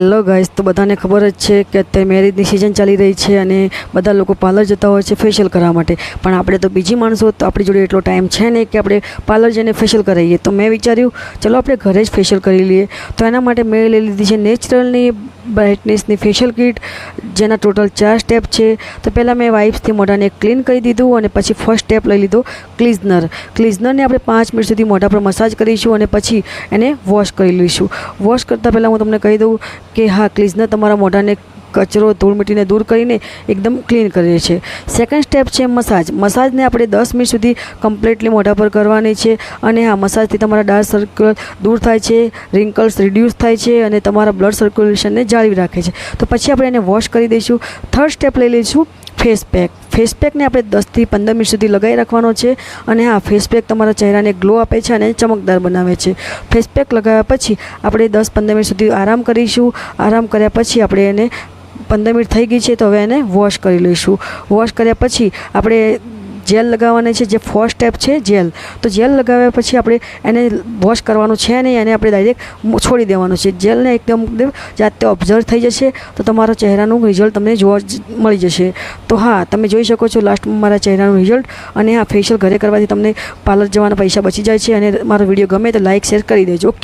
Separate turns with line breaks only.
Hello guys, તો બધાને ખબર જ છે કે અત્યારે મેરેજની સિઝન ચાલી રહી છે અને બધા લોકો પાર્લર જતા હોય છે ફેશિયલ કરવા માટે. પણ આપણે તો બીજી માણસો, તો આપણી જોડે એટલો ટાઈમ છે નહીં કે આપણે પાર્લર જઈને ફેશિયલ કરાવીએ. તો મેં વિચાર્યું ચલો આપણે ઘરે જ ફેશિયલ કરી લઈએ. તો એના માટે મેં લઈ લીધી છે નેચરલની બ્રાઇટનેસની ફેશિયલ કિટ, જેના ટોટલ 4 સ્ટેપ છે. તો પહેલાં મેં વાઇપ્સથી મોઢાને ક્લીન કરી દીધું અને પછી ફર્સ્ટ સ્ટેપ લઈ લીધો ક્લિઝનર. ક્લિઝનરને આપણે 5 મિનિટ સુધી મોઢા પર મસાજ કરીશું અને પછી એને વોશ કરી લઈશું. વોશ કરતાં પહેલાં હું તમને કહી દઉં કે હા, ક્લિઝનર તમારા મોઢાને કચરો ધૂળ મીઠીને દૂર કરીને એકદમ ક્લીન કરે છે. સેકન્ડ સ્ટેપ છે મસાજ. મસાજને આપણે 10 મિનિટ સુધી કમ્પ્લીટલી મોઢા પર કરવાની છે. અને આ મસાજથી તમારા ડાર્ક સર્કલ દૂર થાય છે, રિંકલ્સ રિડ્યુસ થાય છે અને તમારા બ્લડ સર્ક્યુલેશનને જાળવી રાખે છે. તો પછી આપણે એને વોશ કરી દઈશું. થર્ડ સ્ટેપ લઈ લઈશું ફેસ પેક. ફેસ પેકને આપણે 10 થી 15 મિનિટ સુધી લગાવી રાખવાનો છે. અને હા, ફેસ પેક તમારા ચહેરાને ગ્લો આપે છે અને ચમકદાર બનાવે છે. ફેસ પેક લગાવ્યા પછી આપણે 10-15 મિનિટ સુધી આરામ કરીશું. આરામ કર્યા પછી આપણે એને 15 મિનિટ થઈ ગઈ છે, તો હવે એને વોશ કરી લઈશું. વોશ કર્યા પછી આપણે જેલ લગાવવાની છે, જે ફર્સ્ટ સ્ટેપ છે જેલ. તો જેલ લગાવ્યા પછી આપણે એને વોશ કરવાનું છે નહીં, એને આપણે ડાયરેક્ટ છોડી દેવાનું છે. જેલને એકદમ જાતે ઓબ્ઝર્વ થઈ જશે તો તમારા ચહેરાનું રિઝલ્ટ તમને જોવા મળી જશે. તો હા, તમે જોઈ શકો છો લાસ્ટમાં મારા ચહેરાનું રિઝલ્ટ. અને આ ફેશિયલ ઘરે કરવાથી તમને પાર્લર જવાના પૈસા બચી જાય છે. અને મારો વિડીયો ગમે તો લાઇક શેર કરી દેજો. ઓકે.